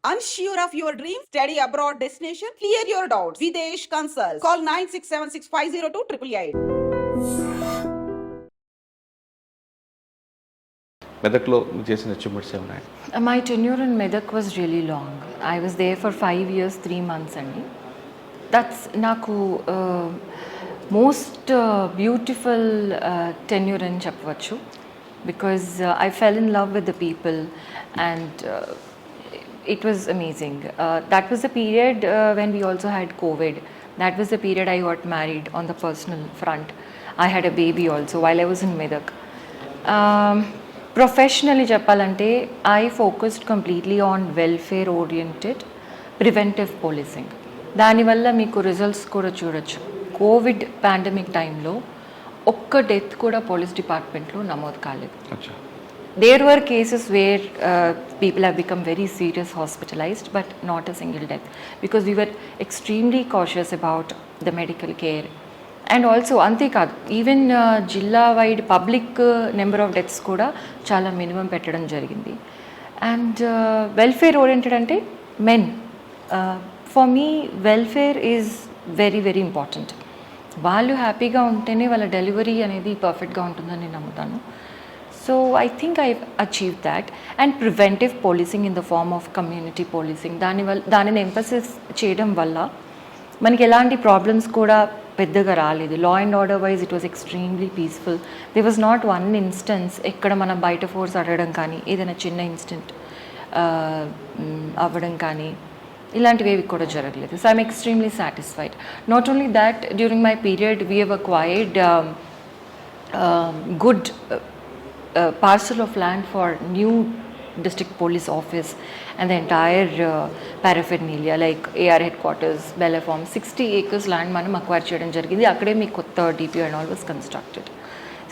Unsure of your dream? Study abroad destination? Clear your doubts. Videsh Consult. Call 9676502888. మెదక్లో చేసిన achievements ఏమున్నాయి? My tenure in Medak was really long. I was there for 5 years, 3 months అండి. That's నాకు most beautiful tenure అని చెప్పవచ్చు, because I fell in love with the people and it was amazing. That was the period when we also had COVID. That was the period I got married on the personal front. I had a baby also while I was in Medak. Professionally చెప్పాలంటే I focused completely on welfare oriented preventive policing. దానివల్ల మీకు results కూడా చూడొచ్చు. Covid pandemic టైంలో ఒక్క death కూడా police డిపార్ట్మెంట్లో నమోదు కాలేదు. There were cases where people have become very serious hospitalized, but not a single death, because we were extremely cautious about the medical care. And also అంతేకాదు, even జిల్లా wide public number of deaths కూడా చాలా minimum పెట్టడం జరిగింది. And welfare oriented అంటే men, for me welfare is very very important. వాళ్ళు హ్యాపీగా ఉంటేనే వాళ్ళ డెలివరీ అనేది పర్ఫెక్ట్గా ఉంటుందని నేను నమ్ముతాను. So I think I achieve that. And preventive policing in the form of community policing, దానిని ఎంఫసిస్ చేయడం వల్ల మనకి ఎలాంటి ప్రాబ్లమ్స్ కూడా పెద్దగా రాలేదు. Law and order wise it was extremely peaceful. There was not one instance ఎక్కడ మనం బయట ఫోర్స్ అడగడం కానీ, ఏదైనా చిన్న ఇన్సిడెంట్ అవ్వడం కానీ ఇలాంటివి ఏవి కూడా జరగలేదు. So I'm extremely satisfied. Not only that, during my period we have acquired good parcel of land for new district police office and the entire paraphernalia like AR headquarters, Bella Farm, 60 acres land manam acquire cheyadam jarigindi. Akkade mee kotta DPO and all was constructed.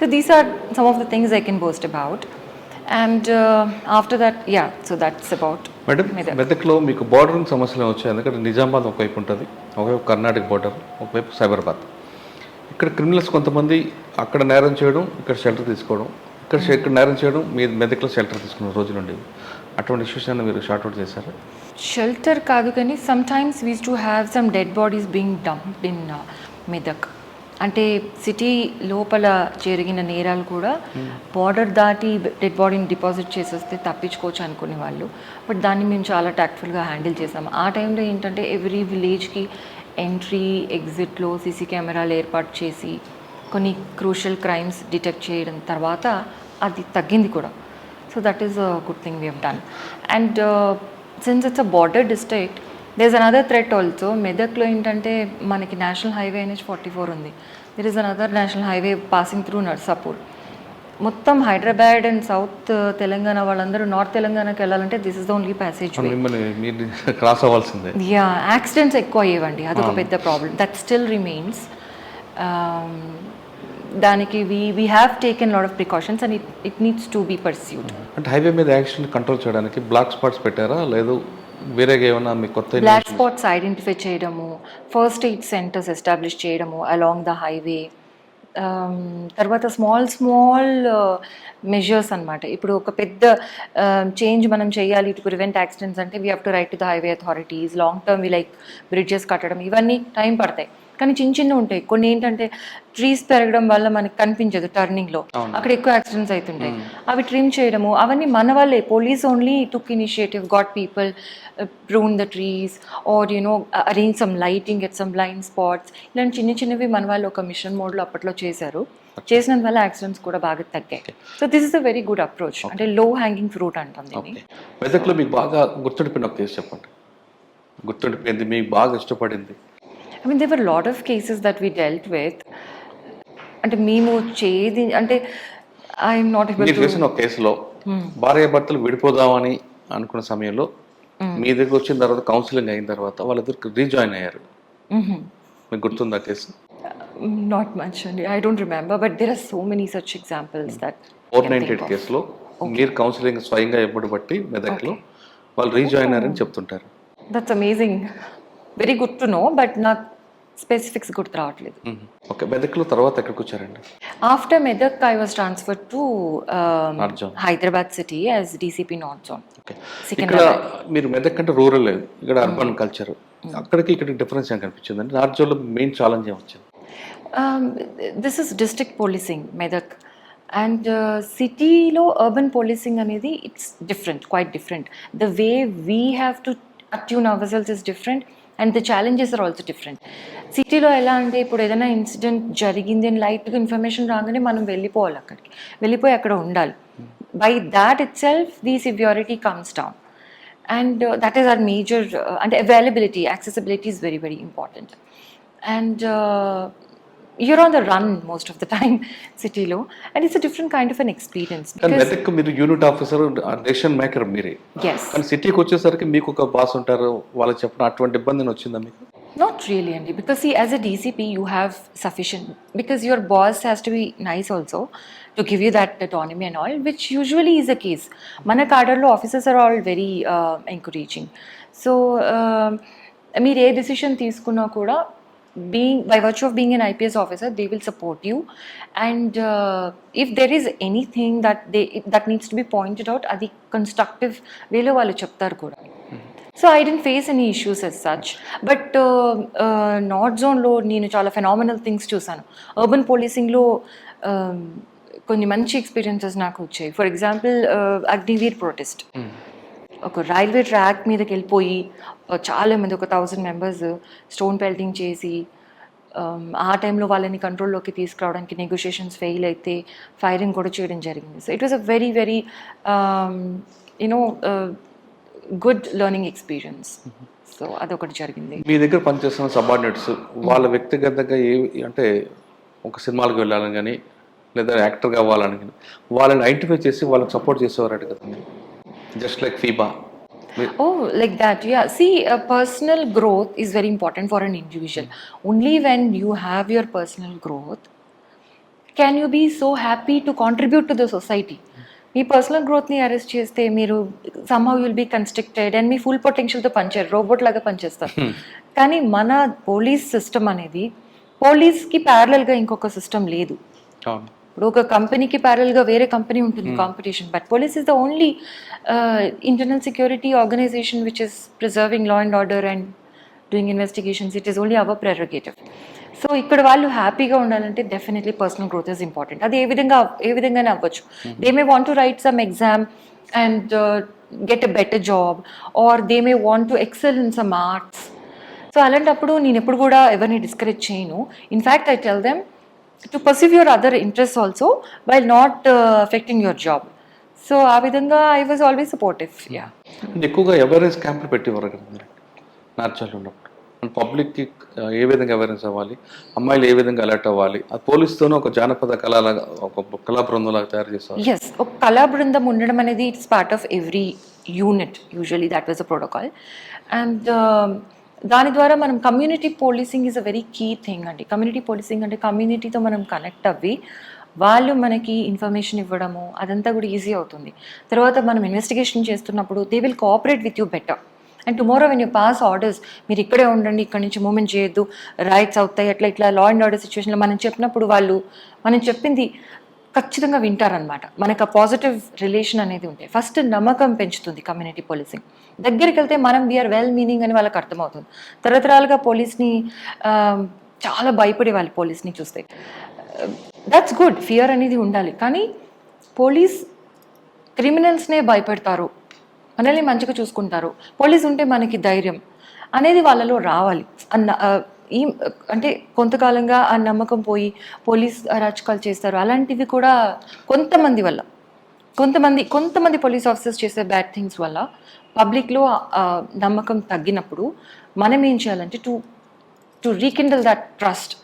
So these are some of the things I can boast about. And after that, yeah, so that's about madam. మెదక్లో మీకు border సమస్యలు వచ్చాయి, ఎందుకంటే నిజామాబాద్ ఒకవైపు ఉంటుంది, ఒకవైపు Karnataka border, ఒకవైపు సైబరాబాద్. ఇక్కడ క్రిమినల్స్ కొంతమంది అక్కడ నేరం చేయడం, ఇక్కడ షెల్టర్ తీసుకోవడం, ఇక్కడ నేరం చేయడం, మీ మెదక్లో షెల్టర్ తీసుకున్న రోజులు ఉండేవి. అటువంటి ఇష్యూస్ అయినా మీరు షార్ట్అవుట్ చేశారా? షెల్టర్ కాదు కానీ some times we to have some dead bodies being dumped in Medak. అంటే సిటీ లోపల జరిగిన నేరాలు కూడా బార్డర్ దాటి డెడ్ బాడీని డిపాజిట్ చేసేస్తే తప్పించుకోవచ్చు అనుకునే వాళ్ళు. బట్ దాన్ని మేము చాలా టాక్ట్ఫుల్గా హ్యాండిల్ చేసాము. ఆ టైంలో ఏంటంటే ఎవ్రీ విలేజ్కి ఎంట్రీ ఎగ్జిట్లో సీసీ కెమెరాలు ఏర్పాటు చేసి కొన్ని క్రూషియల్ క్రైమ్స్ డిటెక్ట్ చేయడం తర్వాత అది తగ్గింది కూడా. So that is a good thing we have done. And since it's a border district, there is another threat also. మెదక్లో ఏంటంటే మనకి నేషనల్ హైవే NH-44 ఉంది. There is another national highway passing through Narsapur. మొత్తం హైదరాబాద్ అండ్ సౌత్ తెలంగాణ వాళ్ళందరూ నార్త్ తెలంగాణకి వెళ్ళాలంటే this is the only passage way. Cross అవ్వాల్సిందే. యా, యాక్సిడెంట్స్ ఎక్కువ అయ్యేవండి, అదొక పెద్ద ప్రాబ్లం. That still remains. దానికి we have taken lot of precautions and it needs to be pursued. అంటే హైవే మీద యాక్సిడెంట్ కంట్రోల్ చేయడానికి బ్లాక్ స్పాట్స్ పెట్టారా, లేదు వేరేగా ఏమైనా మీ కొత్త? బ్లాక్ స్పాట్స్ ఐడెంటిఫై చేయడము, ఫస్ట్ ఎయిడ్ సెంటర్స్ ఎస్టాబ్లిష్ చేయడము అలాంగ్ ద హైవే, తర్వాత స్మాల్ మెజర్స్ అనమాట. ఇప్పుడు ఒక పెద్ద చేంజ్ మనం చేయాలి టు ప్రివెంట్ యాక్సిడెంట్స్ అంటే we have to write to the highway authorities. Long term like bridges కట్టడం, ఇవన్నీ టైం పడతాయి కానీ చిన్న చిన్న ఉంటాయి. కొన్ని ఏంటంటే ట్రీస్ పెరగడం వల్ల మనకి కనిపించదు టర్నింగ్లో, అక్కడ ఎక్కువ యాక్సిడెంట్స్ అవుతుంటాయి. అవి ట్రిమ్ చేయడము అవన్నీ మన వాళ్ళే. Police only took initiative, got people prune the trees or arrange some lighting at some blind spots. ఇలాంటి చిన్న చిన్నవి మన వాళ్ళు ఒక మిషన్ మోడ్లో అప్పట్లో చేశారు. చేసినందువల్ల యాక్సిడెంట్స్ కూడా బాగా తగ్గాయి. So this is a very good approach. అంటే లో హ్యాంగింగ్ ఫ్రూట్ అంటాం దీన్ని. మెదక్లో మీకు బాగా గుర్తుండిపోయిన ఒక కేసు చెప్పండి, గుర్తుండిపోయింది మీకు బాగా ఇష్టపడింది. I mean, there were a lot of cases that we dealt with. అంటే మేము అంటే ఐఎమ్ నాట్ ఏబుల్ టు. చేసిన ఒక కేసులో భార్యాభర్తలు విడిపోదామని అనుకున్న సమయంలో మీ దగ్గర వచ్చిన తర్వాత కౌన్సిలింగ్ అయిన తర్వాత వాళ్ళిద్దరు రీజాయిన్ అయ్యారు. మీకు గుర్తుందా కేసు? Not much అండి, I don't remember, but there are so many such examples that 498 కేసులో మీరు కౌన్సిలింగ్ స్వయంగా ఎప్పుడు బట్టి మెదక్లో వాళ్ళు రీజాయిన్ అయ్యారని చెప్తుంటారు. That's amazing, very good to know, but నాకు స్పెసిఫిక్స్ గుర్తు రావట్లేదు. ఓకే, మెదక్లో తర్వాత ఎక్కడికి వచ్చారండి? After Medak, I was transferred to North Zone. Hyderabad city as DCP North Zone. Okay. ఇక్కడ Secunderabad. మీరు మెదక్ అంటే రూరల్ లేదు, ఇక్కడ అర్బన్ కల్చర్, అక్కడికి ఇక్కడికి డిఫరెన్స్ ఏం కనిపించింది అంటే నార్త్ జోన్లో మెయిన్ ఛాలెంజ్ ఏం వచ్చింది? This is district policing, Medak. And city lo urban policing anedi it's different, quite different. The way we have to attune ourselves is different and the challenges are also different. City lo ela ante ippudu edaina incident jarigindi అని light గా information రాగానే మనం వెళ్ళిపోవాలి, అక్కడికి వెళ్ళిపోయి అక్కడ ఉండాలి. By that itself the severity comes down. And that is our major and availability, accessibility is very very important. And you're on the run most of the time city lo, and it's a different kind of an experience కానీ because Medak మీరు unit officer, decision maker మీరే, yes, కానీ సిటీకి వచ్చేసరికి మీకు ఒక boss ఉంటారు, వాళ్ళకి చెప్పిన అటువంటి ఇబ్బంది వచ్చిందా మీకు? not really Andy, because see as a DCP you have sufficient, because your boss has to be nice also to give you that autonomy and all, which usually is the case. Mana cadre lo officers are all very encouraging, so మీరు ఏ decision తీసుకున్నా కూడా being by virtue of being an IPS officer they will support you, and if there is anything that needs to be pointed out adi constructive way lo vallu cheptaru kuda. So I didn't face any issues as such, but North Zone lo నేను చాలా phenomenal things చూసాను. Urban policing లో కొన్ని మంచి experiences నాకు వచ్చాయి. For example Agniveer protest, ఒక railway track మీదకి వెళ్ళిపోయి చాలా మంది, ఒక 1000 members స్టోన్ పెల్టింగ్ చేసి ఆ టైంలో వాళ్ళని కంట్రోల్లోకి తీసుకురావడానికి నెగోషియేషన్స్ ఫెయిల్ అయితే ఫైరింగ్ కూడా చేయడం జరిగింది. So it was a very very good learning experience. So అదొకటి జరిగింది. మీ దగ్గర పనిచేస్తున్న సబార్డినేట్స్ వాళ్ళ వ్యక్తిగతంగా అంటే ఒక సినిమాలకు వెళ్ళాలని కానీ లేదా యాక్టర్ కావాలని కానీ వాళ్ళని ఐడెంటిఫై చేసి వాళ్ళకి సపోర్ట్ చేసేవారట కదా, just like FIBA. Oh, like that, yeah. See, personal growth is very important for an individual. Only when you have your personal growth can you be so happy to contribute to the society. మీ personal గ్రోత్ని arrest చేస్తే మీరు somehow you'll be constricted and మీ full పొటెన్షియల్తో పనిచేయరు, robot లాగా పనిచేస్తారు. కానీ మన పోలీస్ సిస్టమ్ అనేది, పోలీస్కి ప్యారలల్గా ఇంకొక సిస్టమ్ లేదు. ఇప్పుడు ఒక కంపెనీకి ప్యారల్గా వేరే కంపెనీ ఉంటుంది competition, but police is the only internal security organisation which is preserving law and order and doing investigations. It is only our prerogative. So ఇక్కడ వాళ్ళు హ్యాపీగా ఉండాలంటే definitely personal growth is important. అది ఏ విధంగానే అవ్వచ్చు. They may want to write some exam and get a better job, or they may want to excel in some arts. So అలాంటప్పుడు నేను ఎప్పుడు కూడా ఎవరిని డిస్కరేజ్ చేయను. In fact I tell them to pursue your other interests also while not affecting your job. So ఆ విధంగా I was always supportive. Yeah. ఎక్కువగా awareness క్యాంపులు పెట్టేవారు కదా మీరు నార్చర్లు ఉన్నప్పుడు, పబ్లిక్కి ఏ విధంగా అవేర్నెస్ అవ్వాలి, అమ్మాయిలు ఏ విధంగా అలర్ట్ అవ్వాలి, ఆ పోలీస్తోనే ఒక జానపద కళలాగా ఒక కళా బృందంలాగా తయారు చేస్తారు. ఎస్, ఒక కళా బృందం ఉండడం అనేది it's part of every unit. Usually that was a protocol. And దాని ద్వారా మనం community policing is a very key thing అండి. కమ్యూనిటీ పోలీసింగ్ అంటే కమ్యూనిటీతో మనం కనెక్ట్ అవ్వి వాళ్ళు మనకి ఇన్ఫర్మేషన్ ఇవ్వడము అదంతా కూడా ఈజీ అవుతుంది. తర్వాత మనం ఇన్వెస్టిగేషన్ చేస్తున్నప్పుడు they will cooperate with you better. And tomorrow when you pass orders, మీరు ఇక్కడే ఉండండి, ఇక్కడ నుంచి మూవ్మెంట్ చేయొద్దు, రైట్స్ అవుతాయి, అట్లా ఇట్లా లా అండ్ ఆర్డర్ సిచ్యువేషన్లో మనం చెప్పినప్పుడు వాళ్ళు మనం చెప్పింది ఖచ్చితంగా వింటారనమాట. మనకు ఆ పాజిటివ్ రిలేషన్ అనేది ఉంటాయి. ఫస్ట్ నమ్మకం పెంచుతుంది కమ్యూనిటీ పోలీసింగ్. దగ్గరికి వెళ్తే మనం వీఆర్ వెల్ మీనింగ్ అని వాళ్ళకి అర్థమవుతుంది. తరతరాలుగా పోలీస్ని చాలా భయపడే వాళ్ళు పోలీస్ని చూస్తే. దట్స్ గుడ్, ఫియర్ అనేది ఉండాలి. కానీ పోలీస్ క్రిమినల్స్నే భయపెడతారు, మనల్ని మంచిగా చూసుకుంటారు, పోలీస్ ఉంటే మనకి ధైర్యం అనేది వాళ్ళలో రావాలి అన్న అంటే కొంతకాలంగా ఆ నమ్మకం పోయి పోలీస్ అరాచకాలు చేస్తారు. అలాంటివి కూడా కొంతమంది వల్ల, కొంతమంది పోలీస్ ఆఫీసర్స్ చేసే బ్యాడ్ థింగ్స్ వల్ల పబ్లిక్లో నమ్మకం తగ్గినప్పుడు మనం ఏం చేయాలంటే to rekindle that trust,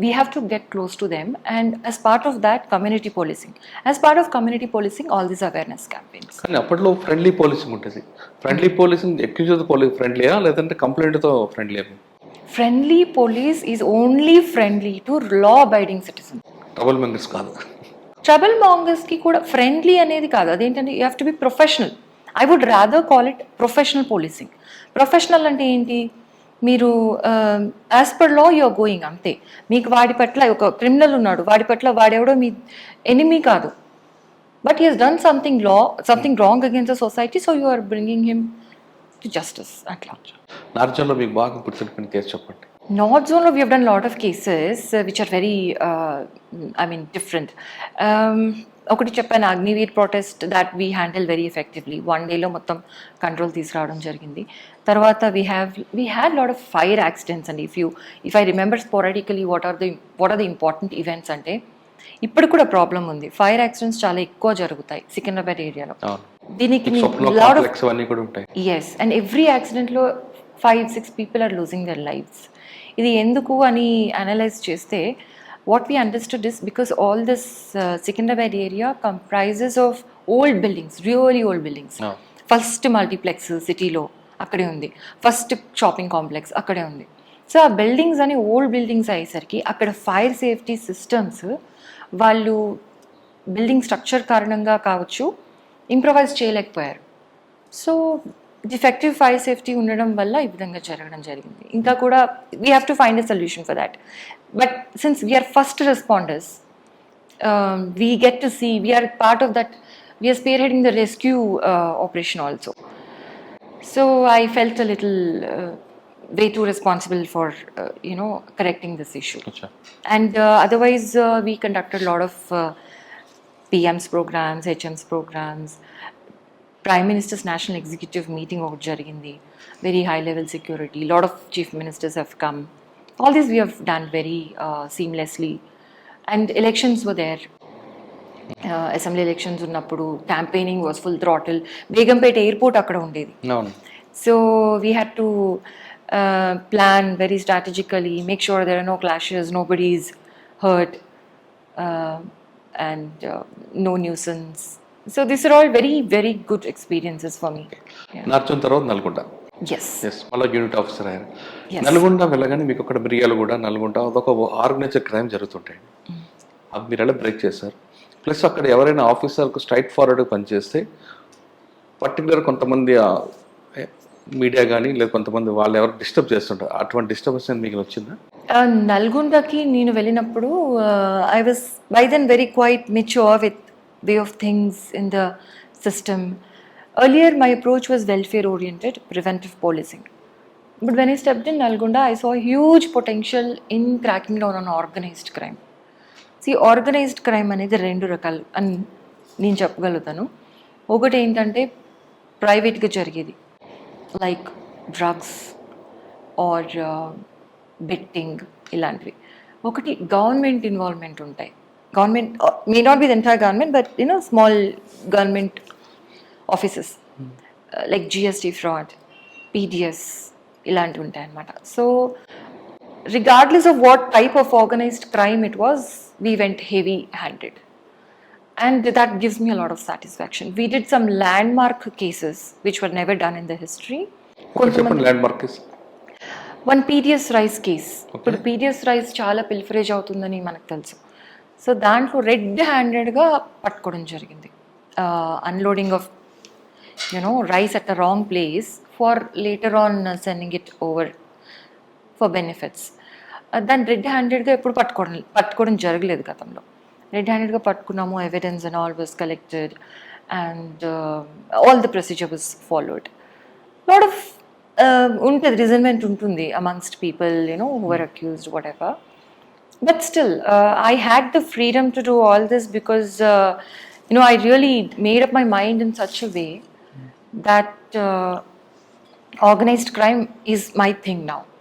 we have to get close to them, and as part of that community policing, all these awareness campaigns. కానీ అప్పట్లో ఫ్రెండ్లీ పోలీసింగ్ ఉంటుంది. ఫ్రెండ్లీ పోలీసింగ్ అక్యూజ్డ్ పోలీస్ ఫ్రెండ్లీయా లేదంటే కంప్లైంట్తో ఫ్రెండ్లీయా? Friendly police is only friendly to law abiding citizens. Trouble mongers కాదు. Trouble మాంగర్స్కి కూడా ఫ్రెండ్లీ అనేది కాదు. అదేంటంటే you have to be professional. I would rather call it professional policing. Professional అంటే ఏంటి? మీరు as per law you're going అంతే. మీకు వాడి పట్ల ఒక క్రిమినల్ ఉన్నాడు, వాడి పట్ల వాడెవడో మీ ఎనిమీ కాదు, but he he's done something wrong against the society, so you are bringing him to justice అట్లా. నార్జన్లో మీకు బాగా గుర్తుండిపోయిన కేసు చెప్పండి. North Zone, we have done a lot of cases which are very, different. ఒకటి చెప్పాను, Agniveer protest that we handle very effectively. 1 డేలో మొత్తం కంట్రోల్ తీసుకురావడం జరిగింది. తర్వాత we had lot of fire accidents అండి. If I remember sporadically what are the important events అంటే, ఇప్పుడు కూడా ప్రాబ్లం ఉంది. ఫైర్ యాక్సిడెంట్స్ చాలా ఎక్కువ జరుగుతాయి సికింద్రాబాద్ ఏరియాలో. దీనికి లాట్ ఆఫ్ ఎస్, అండ్ ఎవ్రీ యాక్సిడెంట్లో 5-6 people are losing their lives. ఇది ఎందుకు అని అనలైజ్ చేస్తే what we understood is because all this Secunderabad area comprises of old buildings, really old buildings. First multiplex సిటీలో అక్కడే ఉంది, ఫస్ట్ షాపింగ్ కాంప్లెక్స్ అక్కడే ఉంది. సో ఆ బిల్డింగ్స్ అని ఓల్డ్ బిల్డింగ్స్ అయ్యేసరికి అక్కడ ఫైర్ సేఫ్టీ సిస్టమ్స్ వాళ్ళు బిల్డింగ్ స్ట్రక్చర్ కారణంగా కావచ్చు ఇంప్రొవైజ్ చేయలేకపోయారు. సో డిఫెక్టివ్ ఫైర్ సేఫ్టీ ఉండడం వల్ల ఈ విధంగా జరగడం జరిగింది. ఇంకా కూడా we have to find a solution for that. But since we're first responders, we get to see, we're part of that, we're spearheading the rescue operation also. So I felt a little way too responsible for correcting this issue. Achha. And otherwise we conducted a lot of PM's programs, HM's programs. Prime Minister's National Executive Meeting ఒకటి జరిగింది, very high level security, lot of chief ministers have come. All this we have done very seamlessly. And elections were there. Assembly elections ఉన్నప్పుడు campaigning was full throttle. Begumpet airport అక్కడ ఉండేది. So we had to plan very strategically, make sure there are no clashes, nobody is hurt, and no nuisance. So these are all very, very good experiences for me. నార్చన్ తర్వాత Nalgonda. Yes, మళ్ళీ unit officer అయ్యారు. నల్గొండ వెళ్ళగానే మీకు అక్కడ మిరియాలు కూడా నల్గొండ అదొక organised crime జరుగుతుంటాయి. అది మీరు ఎలా బ్రేక్ చేశారు? ప్లస్ అక్కడ ఎవరైనా ఆఫీసర్కు స్ట్రైట్ ఫార్వర్డ్ పనిచేస్తే పర్టికులర్ కొంతమంది మీడియా కానీ లేదా కొంతమంది వాళ్ళు ఎవరు డిస్టర్బ్ చేస్తుంటారు, అటువంటి డిస్టర్బెన్స్ మీకు వచ్చిందా? నల్గొండకి నేను వెళ్ళినప్పుడు I was by then very quite mature with way of things in the system. Earlier my approach was welfare oriented, preventive policing. But when I stepped in Nalgonda I saw huge potential in cracking down on organised crime. See organised crime అనేది 2 రకాలు అని నేను చెప్పగలుగుతాను. ఒకటి ఏంటంటే ప్రైవేట్గా జరిగేది, like drugs are betting ఇలాంటివి. ఒకటి గవర్నమెంట్ ఇన్వాల్వ్మెంట్ ఉంటాయి. Government may not be the entire government, but small government offices like GST fraud, PDS ఇలాంటివి ఉంటాయి అన్నమాట. So regardless of what type of organised crime it was, we went heavy handed. And that gives me a lot of satisfaction. We did some landmark cases which were never done in the history. Landmark case? One PDS rice case. ఇప్పుడు PDS rice చాలా pilferage అవుతుందని మనకు తెలుసు. So దాంట్లో red హ్యాండెడ్గా పట్టుకోవడం జరిగింది. Unloading of rice at the wrong place for later on sending it over for benefits. దాన్ని రెడ్ హ్యాండెడ్గా ఎప్పుడు పట్టుకోవడం జరగలేదు గతంలో. రెడ్ హ్యాండెడ్గా పట్టుకున్నాము, evidence and all was collected, and all the procedure was followed. Lot of ఉంటుంది, రిజన్మెంట్ ఉంటుంది amongst people who were accused, whatever. But still, I had the freedom to do all this because I really made up my mind in such a way that organized crime is my thing now.